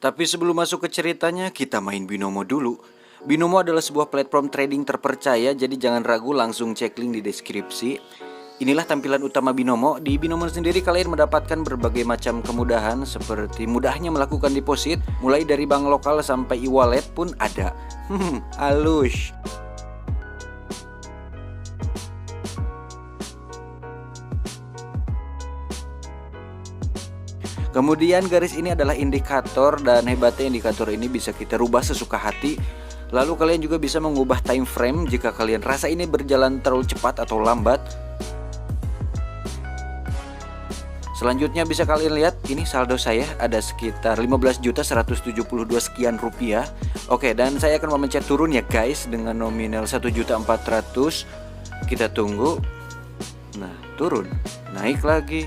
Tapi sebelum masuk ke ceritanya, kita main Binomo dulu. Binomo adalah sebuah platform trading terpercaya, jadi jangan ragu, langsung cek link di deskripsi. Inilah tampilan utama Binomo. Di Binomo sendiri kalian mendapatkan berbagai macam kemudahan seperti mudahnya melakukan deposit, mulai dari bank lokal sampai e-wallet pun ada. Halus. Kemudian garis ini adalah indikator, dan hebatnya indikator ini bisa kita rubah sesuka hati. Lalu kalian juga bisa mengubah time frame jika kalian rasa ini berjalan terlalu cepat atau lambat. Selanjutnya bisa kalian lihat, ini saldo saya ada sekitar 15.172 sekian rupiah. Oke, dan saya akan memencet turun ya guys dengan nominal 1.400.000. Kita tunggu. Nah, turun, naik lagi.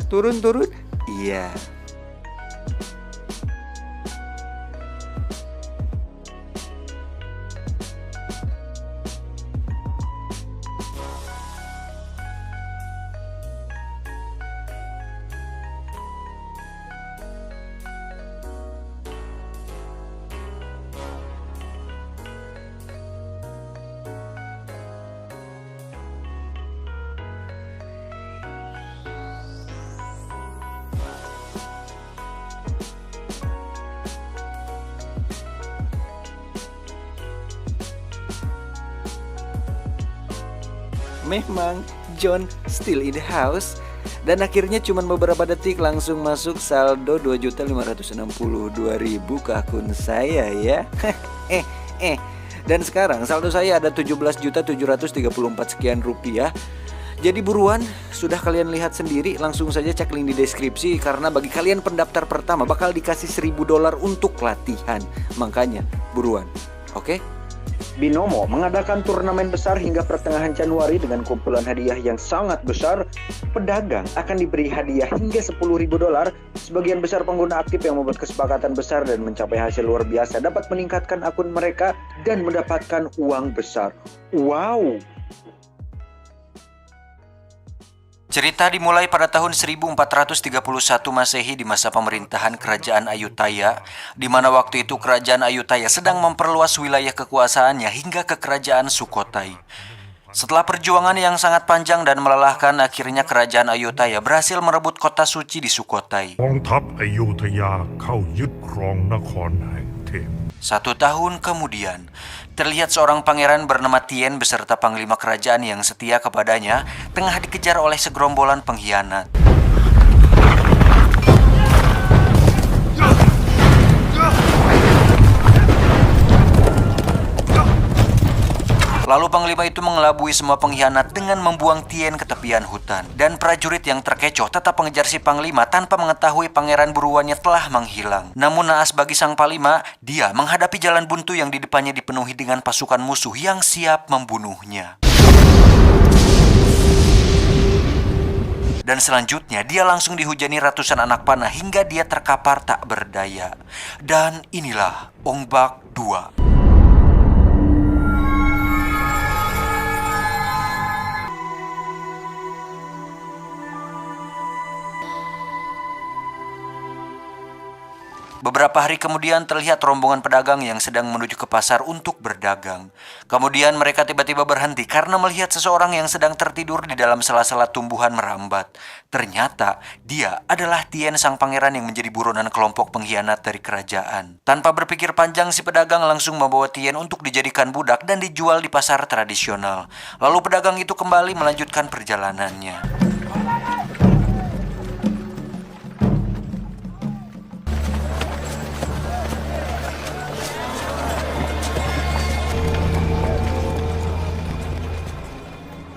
Turun. Iya. Memang John still in the house. Dan akhirnya cuma beberapa detik langsung masuk saldo 2.562.000 ke akun saya ya. Dan sekarang saldo saya ada 17.734 sekian rupiah. Jadi buruan, sudah kalian lihat sendiri, langsung saja cek link di deskripsi. Karena bagi kalian pendaftar pertama bakal dikasih $1.000 untuk latihan. Makanya buruan, oke? Binomo mengadakan turnamen besar hingga pertengahan Januari dengan kumpulan hadiah yang sangat besar. Pedagang akan diberi hadiah hingga $10.000. Sebagian besar pengguna aktif yang membuat kesepakatan besar dan mencapai hasil luar biasa dapat meningkatkan akun mereka dan mendapatkan uang besar. Wow! Cerita dimulai pada tahun 1431 Masehi di masa pemerintahan Kerajaan Ayutthaya, di mana waktu itu Kerajaan Ayutthaya sedang memperluas wilayah kekuasaannya hingga ke Kerajaan Sukhothai. Setelah perjuangan yang sangat panjang dan melelahkan, akhirnya Kerajaan Ayutthaya berhasil merebut kota suci di Sukhothai. กองทัพอยุธยาเข้ายึดครองนครแห่งเทพ 1 tahun kemudian, terlihat seorang pangeran bernama Tien beserta panglima kerajaan yang setia kepadanya tengah dikejar oleh segerombolan pengkhianat. Lalu panglima itu mengelabui semua pengkhianat dengan membuang Tien ke tepian hutan. Dan prajurit yang terkecoh tetap mengejar si panglima tanpa mengetahui pangeran buruannya telah menghilang. Namun naas bagi sang panglima, dia menghadapi jalan buntu yang di depannya dipenuhi dengan pasukan musuh yang siap membunuhnya. Dan selanjutnya dia langsung dihujani ratusan anak panah hingga dia terkapar tak berdaya. Dan inilah Ong Bak II. Beberapa hari kemudian terlihat rombongan pedagang yang sedang menuju ke pasar untuk berdagang. Kemudian mereka tiba-tiba berhenti karena melihat seseorang yang sedang tertidur di dalam sela-sela tumbuhan merambat. Ternyata dia adalah Tien sang pangeran yang menjadi buronan kelompok pengkhianat dari kerajaan. Tanpa berpikir panjang, si pedagang langsung membawa Tien untuk dijadikan budak dan dijual di pasar tradisional. Lalu pedagang itu kembali melanjutkan perjalanannya.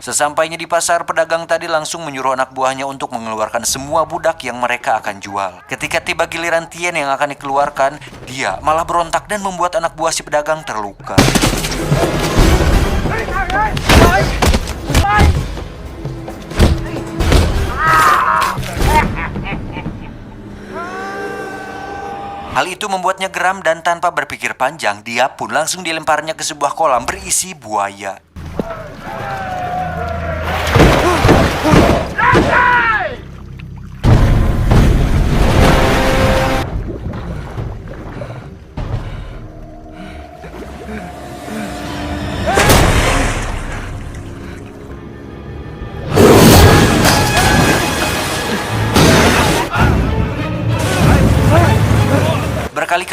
Sesampainya di pasar, pedagang tadi langsung menyuruh anak buahnya untuk mengeluarkan semua budak yang mereka akan jual. Ketika tiba giliran Tien yang akan dikeluarkan, dia malah berontak dan membuat anak buah si pedagang terluka. Hal itu membuatnya geram dan tanpa berpikir panjang, dia pun langsung dilemparnya ke sebuah kolam berisi buaya.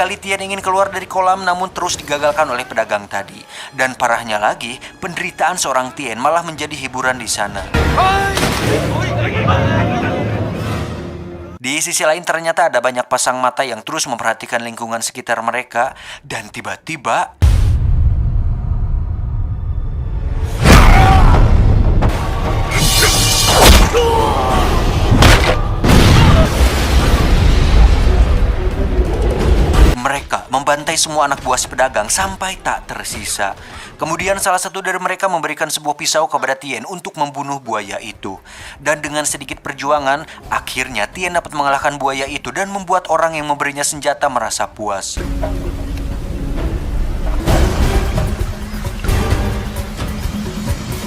Berkali-kali Tien ingin keluar dari kolam namun terus digagalkan oleh pedagang tadi. Dan parahnya lagi, penderitaan seorang Tien malah menjadi hiburan di sana. Di sisi lain ternyata ada banyak pasang mata yang terus memperhatikan lingkungan sekitar mereka. Dan tiba-tiba mereka membantai semua anak buah si pedagang sampai tak tersisa. Kemudian salah satu dari mereka memberikan sebuah pisau kepada Tien untuk membunuh buaya itu. Dan dengan sedikit perjuangan, akhirnya Tien dapat mengalahkan buaya itu dan membuat orang yang memberinya senjata merasa puas.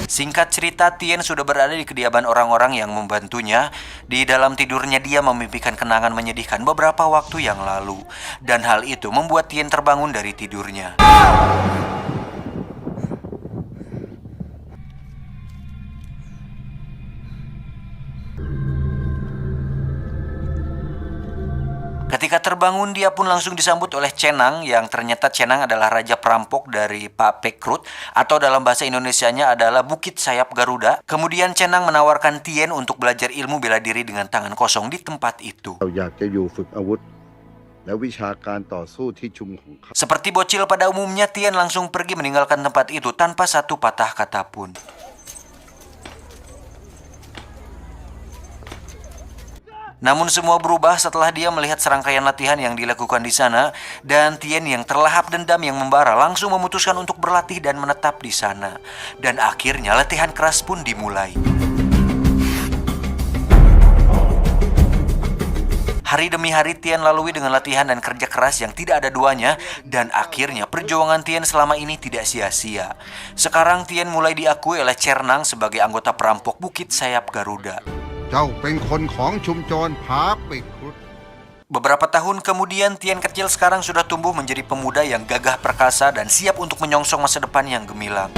Singkat cerita, Tien sudah berada di kediaman orang-orang yang membantunya. Di dalam tidurnya dia memimpikan kenangan menyedihkan beberapa waktu yang lalu. Dan hal itu membuat Tien terbangun dari tidurnya. Ketika terbangun, dia pun langsung disambut oleh Cenang, yang ternyata Cenang adalah raja perampok dari Pak Pekrut, atau dalam bahasa Indonesianya adalah Bukit Sayap Garuda. Kemudian Cenang menawarkan Tien untuk belajar ilmu bela diri dengan tangan kosong di tempat itu. Seperti bocil pada umumnya, Tien langsung pergi meninggalkan tempat itu tanpa satu patah kata pun. Namun semua berubah setelah dia melihat serangkaian latihan yang dilakukan di sana, dan Tien yang terlahap dendam yang membara langsung memutuskan untuk berlatih dan menetap di sana. Dan akhirnya latihan keras pun dimulai. Hari demi hari Tien lalui dengan latihan dan kerja keras yang tidak ada duanya, dan akhirnya perjuangan Tien selama ini tidak sia-sia. Sekarang Tien mulai diakui oleh Cernang sebagai anggota perampok Bukit Sayap Garuda. Beberapa tahun kemudian, Tien kecil sekarang sudah tumbuh menjadi pemuda yang gagah perkasa dan siap untuk menyongsong masa depan yang gemilang.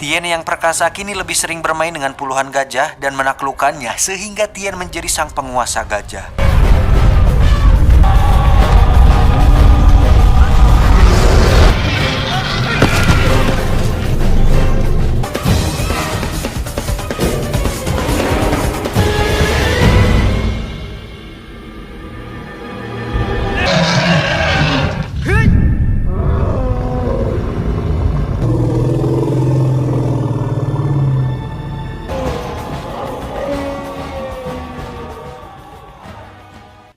Tien yang perkasa kini lebih sering bermain dengan puluhan gajah dan menaklukkannya sehingga Tien menjadi sang penguasa gajah.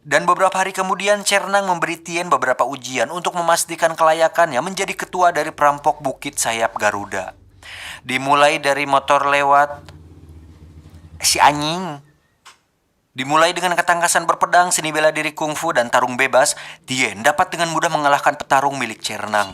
Dan beberapa hari kemudian Cernang memberi Tien beberapa ujian untuk memastikan kelayakannya menjadi ketua dari perampok Bukit Sayap Garuda. Dimulai dari motor lewat si anjing. Dimulai dengan ketangkasan berpedang, seni bela diri kungfu, dan tarung bebas, Tien dapat dengan mudah mengalahkan petarung milik Cernang.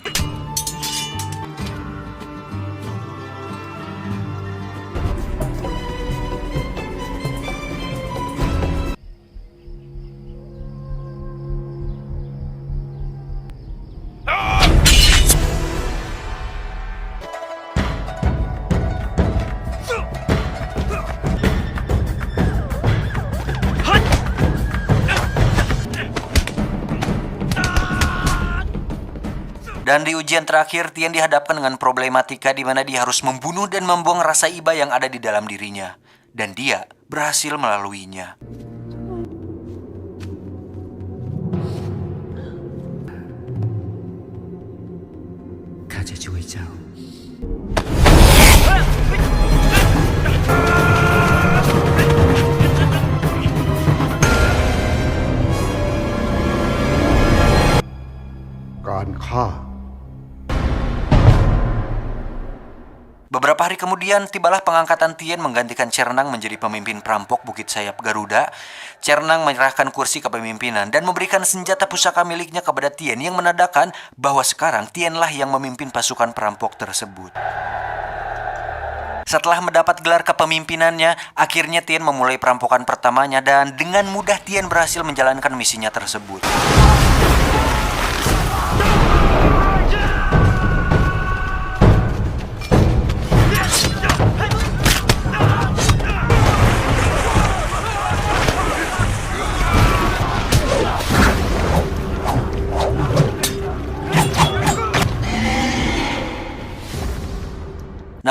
Dan di ujian terakhir, Tien dihadapkan dengan problematika di mana dia harus membunuh dan membuang rasa iba yang ada di dalam dirinya. Dan dia berhasil melaluinya. Beberapa hari kemudian, tibalah pengangkatan Tien menggantikan Cernang menjadi pemimpin perampok Bukit Sayap Garuda. Cernang menyerahkan kursi kepemimpinan dan memberikan senjata pusaka miliknya kepada Tien yang menandakan bahwa sekarang Tienlah yang memimpin pasukan perampok tersebut. Setelah mendapat gelar kepemimpinannya, akhirnya Tien memulai perampokan pertamanya dan dengan mudah Tien berhasil menjalankan misinya tersebut.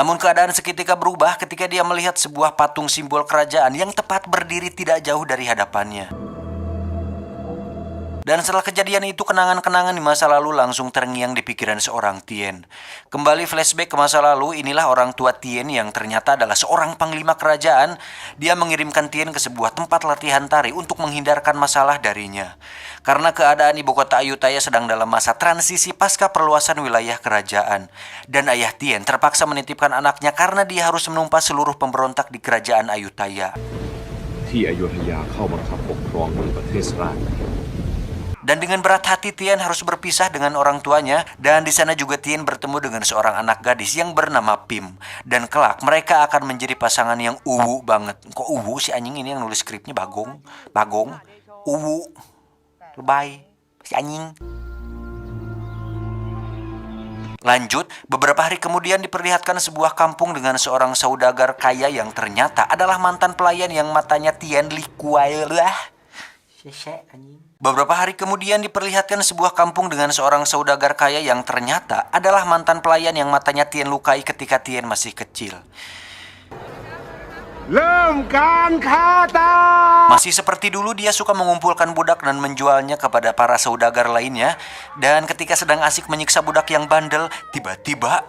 Namun keadaan seketika berubah ketika dia melihat sebuah patung simbol kerajaan yang tepat berdiri tidak jauh dari hadapannya. Dan setelah kejadian itu, kenangan-kenangan di masa lalu langsung terngiang di pikiran seorang Tien. Kembali flashback ke masa lalu, inilah orang tua Tien yang ternyata adalah seorang panglima kerajaan. Dia mengirimkan Tien ke sebuah tempat latihan tari untuk menghindarkan masalah darinya. Karena keadaan ibu kota Ayutthaya sedang dalam masa transisi pasca perluasan wilayah kerajaan. Dan ayah Tien terpaksa menitipkan anaknya karena dia harus menumpas seluruh pemberontak di kerajaan Ayutthaya. ที่อยุธยาเข้าบังคับปกครองบนประเทศราช Dan dengan berat hati Tien harus berpisah dengan orang tuanya, dan di sana juga Tien bertemu dengan seorang anak gadis yang bernama Pim. Dan kelak mereka akan menjadi pasangan yang uwu banget. Kok uwu si anjing ini yang nulis skripnya Bagong? Uwu. Lebay. Si anjing. Lanjut, beberapa hari kemudian diperlihatkan sebuah kampung dengan seorang saudagar kaya yang ternyata adalah mantan pelayan yang matanya Tien likuai lah. Beberapa hari kemudian diperlihatkan sebuah kampung dengan seorang saudagar kaya yang ternyata adalah mantan pelayan yang matanya Tien lukai ketika Tien masih kecil. Masih seperti dulu, dia suka mengumpulkan budak dan menjualnya kepada para saudagar lainnya. Dan ketika sedang asik menyiksa budak yang bandel, tiba-tiba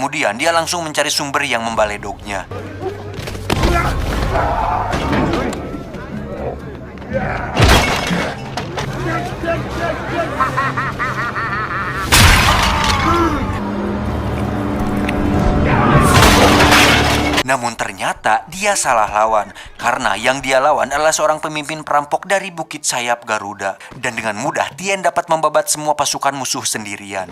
kemudian dia langsung mencari sumber yang membaledognya. Namun ternyata dia salah lawan, karena yang dia lawan adalah seorang pemimpin perampok dari Bukit Sayap Garuda. Dan dengan mudah Tien dapat membabat semua pasukan musuh sendirian.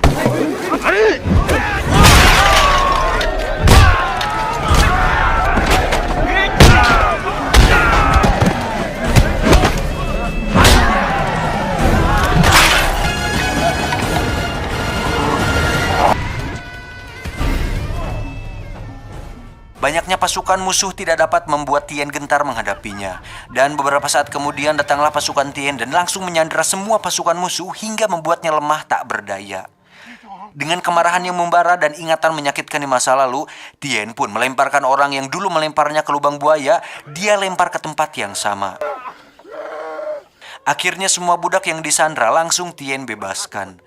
Banyaknya pasukan musuh tidak dapat membuat Tien gentar menghadapinya. Dan beberapa saat kemudian datanglah pasukan Tien dan langsung menyandera semua pasukan musuh hingga membuatnya lemah tak berdaya. Dengan kemarahan yang membara dan ingatan menyakitkan di masa lalu, Tien pun melemparkan orang yang dulu melemparnya ke lubang buaya, dia lempar ke tempat yang sama. Akhirnya semua budak yang disandra langsung Tien bebaskan.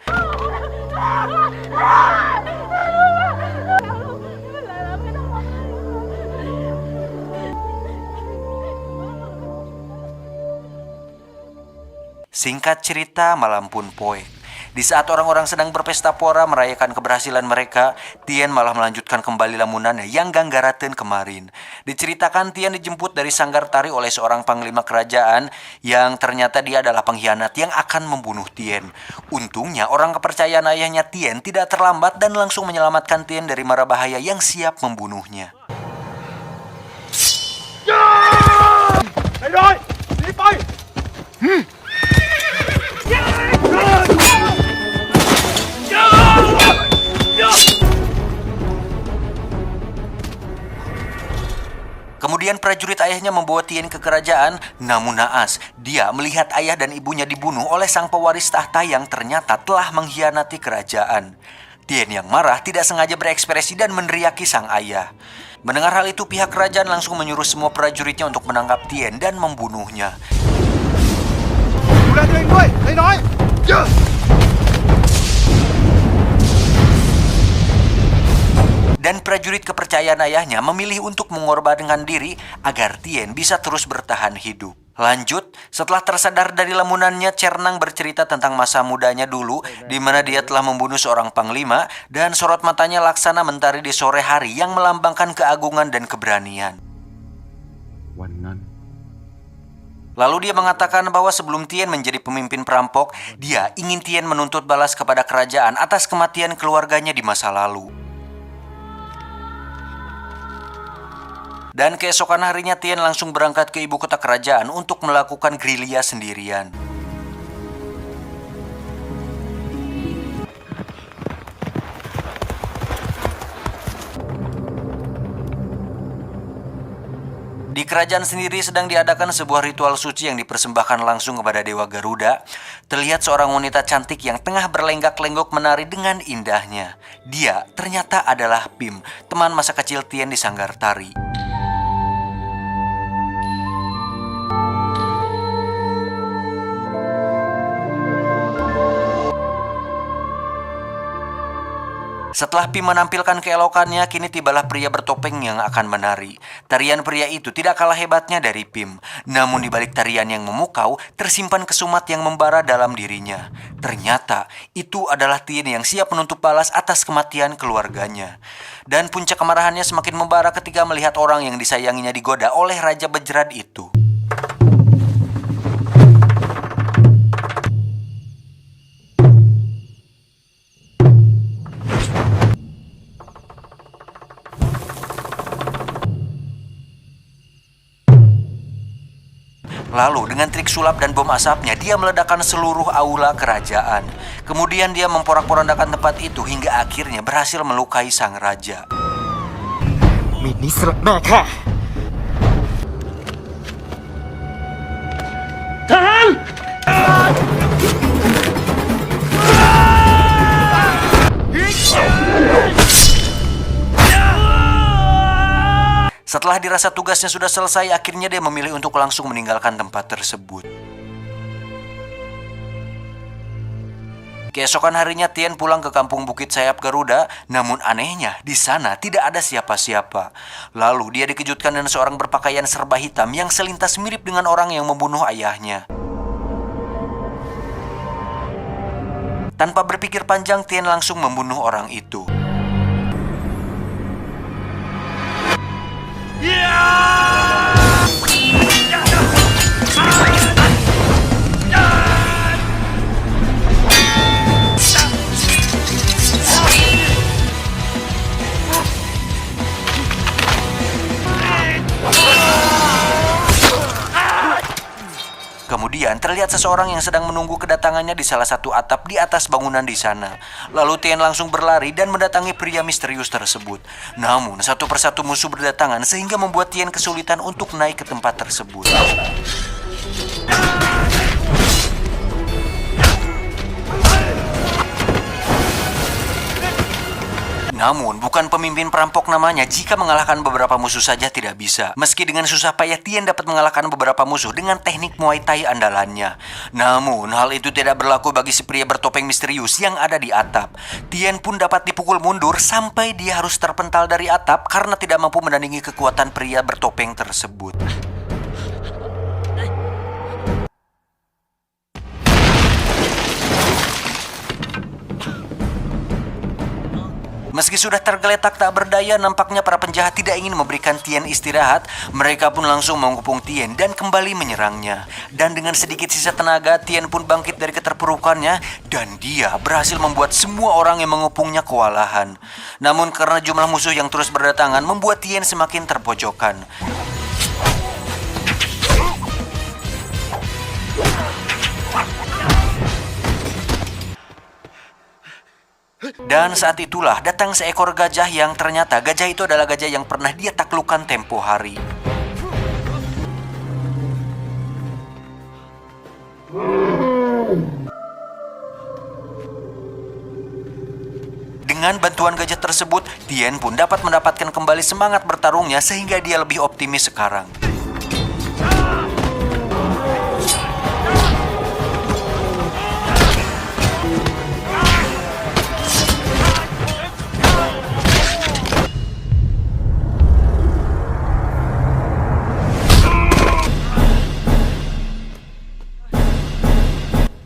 Singkat cerita, malam pun poek. Di saat orang-orang sedang berpesta pora merayakan keberhasilan mereka, Tien malah melanjutkan kembali lamunannya yang ganggaraten kemarin. Diceritakan Tien dijemput dari sanggar tari oleh seorang panglima kerajaan yang ternyata dia adalah pengkhianat yang akan membunuh Tien. Untungnya orang kepercayaan ayahnya Tien tidak terlambat dan langsung menyelamatkan Tien dari mara bahaya yang siap membunuhnya. Kemudian prajurit ayahnya membawa Tien ke kerajaan, namun naas, dia melihat ayah dan ibunya dibunuh oleh sang pewaris tahta yang ternyata telah mengkhianati kerajaan. Tien yang marah tidak sengaja berekspresi dan meneriaki sang ayah. Mendengar hal itu, pihak kerajaan langsung menyuruh semua prajuritnya untuk menangkap Tien dan membunuhnya. Dan prajurit kepercayaan ayahnya memilih untuk mengorbankan diri agar Tien bisa terus bertahan hidup. Lanjut, setelah tersadar dari lamunannya, Cernang bercerita tentang masa mudanya dulu, di mana dia telah membunuh seorang panglima, dan sorot matanya laksana mentari di sore hari yang melambangkan keagungan dan keberanian. Lalu dia mengatakan bahwa sebelum Tien menjadi pemimpin perampok, dia ingin Tien menuntut balas kepada kerajaan atas kematian keluarganya di masa lalu. Dan keesokan harinya Tien langsung berangkat ke ibu kota kerajaan untuk melakukan gerilya sendirian. Di kerajaan sendiri sedang diadakan sebuah ritual suci yang dipersembahkan langsung kepada Dewa Garuda. Terlihat seorang wanita cantik yang tengah berlenggak-lenggok menari dengan indahnya. Dia ternyata adalah Pim, teman masa kecil Tien di sanggar tari. Setelah Pim menampilkan keelokannya, kini tibalah pria bertopeng yang akan menari. Tarian pria itu tidak kalah hebatnya dari Pim. Namun di balik tarian yang memukau, tersimpan kesumat yang membara dalam dirinya. Ternyata, itu adalah Tien yang siap menuntut balas atas kematian keluarganya. Dan puncak kemarahannya semakin membara ketika melihat orang yang disayanginya digoda oleh Raja Bejrad itu. Lalu dengan trik sulap dan bom asapnya, dia meledakkan seluruh aula kerajaan. Kemudian dia memporak-porandakan tempat itu hingga akhirnya berhasil melukai sang raja. มิดนี้สำหรับแม่ข้า Setelah dirasa tugasnya sudah selesai, akhirnya dia memilih untuk langsung meninggalkan tempat tersebut. Keesokan harinya Tien pulang ke kampung Bukit Sayap Garuda, namun anehnya di sana tidak ada siapa-siapa. Lalu dia dikejutkan dengan seorang berpakaian serba hitam yang selintas mirip dengan orang yang membunuh ayahnya. Tanpa berpikir panjang, Tien langsung membunuh orang itu. Kemudian terlihat seseorang yang sedang menunggu kedatangannya di salah satu atap di atas bangunan di sana. Lalu Tien langsung berlari dan mendatangi pria misterius tersebut. Namun satu persatu musuh berdatangan sehingga membuat Tien kesulitan untuk naik ke tempat tersebut. Namun, bukan pemimpin perampok namanya jika mengalahkan beberapa musuh saja tidak bisa. Meski dengan susah payah Tien dapat mengalahkan beberapa musuh dengan teknik Muay Thai andalannya. Namun, hal itu tidak berlaku bagi si pria bertopeng misterius yang ada di atap. Tien pun dapat dipukul mundur sampai dia harus terpental dari atap karena tidak mampu menandingi kekuatan pria bertopeng tersebut. Meski sudah tergeletak tak berdaya, nampaknya para penjahat tidak ingin memberikan Tien istirahat. Mereka pun langsung mengepung Tien dan kembali menyerangnya. Dan dengan sedikit sisa tenaga, Tien pun bangkit dari keterpurukannya dan dia berhasil membuat semua orang yang mengepungnya kewalahan. Namun karena jumlah musuh yang terus berdatangan membuat Tien semakin terpojokan. Dan saat itulah datang seekor gajah yang ternyata gajah itu adalah gajah yang pernah dia taklukkan tempo hari. Dengan bantuan gajah tersebut, Tien pun dapat mendapatkan kembali semangat bertarungnya sehingga dia lebih optimis sekarang.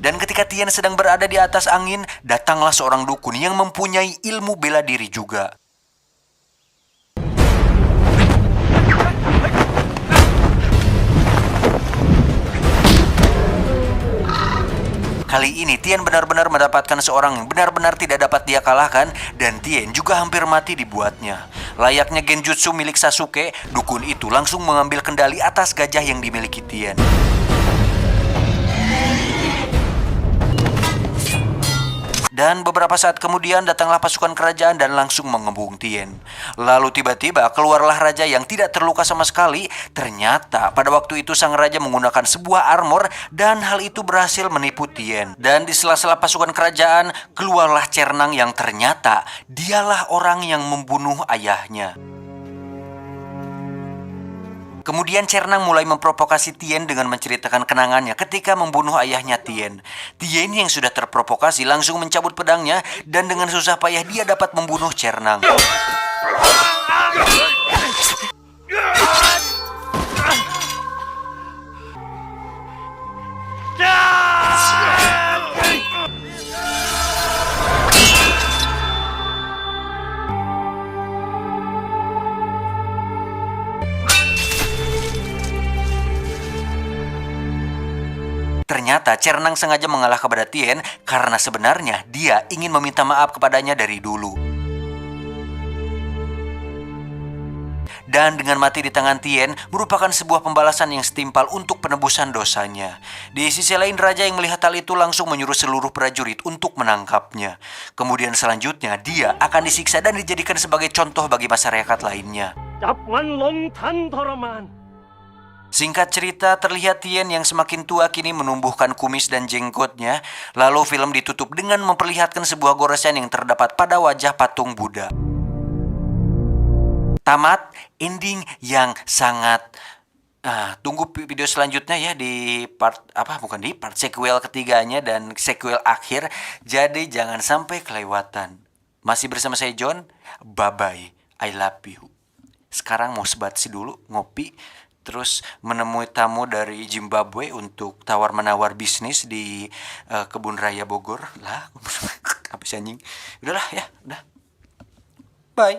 Dan ketika Tien sedang berada di atas angin, datanglah seorang dukun yang mempunyai ilmu bela diri juga. Kali ini Tien benar-benar mendapatkan seorang yang benar-benar tidak dapat dia kalahkan, dan Tien juga hampir mati dibuatnya. Layaknya genjutsu milik Sasuke, dukun itu langsung mengambil kendali atas gajah yang dimiliki Tien. Dan beberapa saat kemudian datanglah pasukan kerajaan dan langsung mengebung Tien. Lalu tiba-tiba keluarlah raja yang tidak terluka sama sekali. Ternyata pada waktu itu sang raja menggunakan sebuah armor dan hal itu berhasil menipu Tien. Dan di sela-sela pasukan kerajaan keluarlah Cernang yang ternyata dialah orang yang membunuh ayahnya. Kemudian Cernang mulai memprovokasi Tien dengan menceritakan kenangannya ketika membunuh ayahnya Tien. Tien yang sudah terprovokasi langsung mencabut pedangnya dan dengan susah payah dia dapat membunuh Cernang. Ternyata Cernang sengaja mengalah kepada Tien karena sebenarnya dia ingin meminta maaf kepadanya dari dulu. Dan dengan mati di tangan Tien merupakan sebuah pembalasan yang setimpal untuk penebusan dosanya. Di sisi lain raja yang melihat hal itu langsung menyuruh seluruh prajurit untuk menangkapnya. Kemudian selanjutnya dia akan disiksa dan dijadikan sebagai contoh bagi masyarakat lainnya. Singkat cerita, terlihat Tien yang semakin tua kini menumbuhkan kumis dan jenggotnya. Lalu film ditutup dengan memperlihatkan sebuah goresan yang terdapat pada wajah patung Buddha. Tamat, ending yang sangat... tunggu video selanjutnya ya di part sequel ketiganya dan sequel akhir. Jadi jangan sampai kelewatan. Masih bersama saya John. Bye-bye. I love you. Sekarang mau sebatsi dulu, ngopi. Terus menemui tamu dari Zimbabwe untuk tawar-menawar bisnis di Kebun Raya Bogor. Lah, apa sih anjing? Udahlah ya, udah. Bye.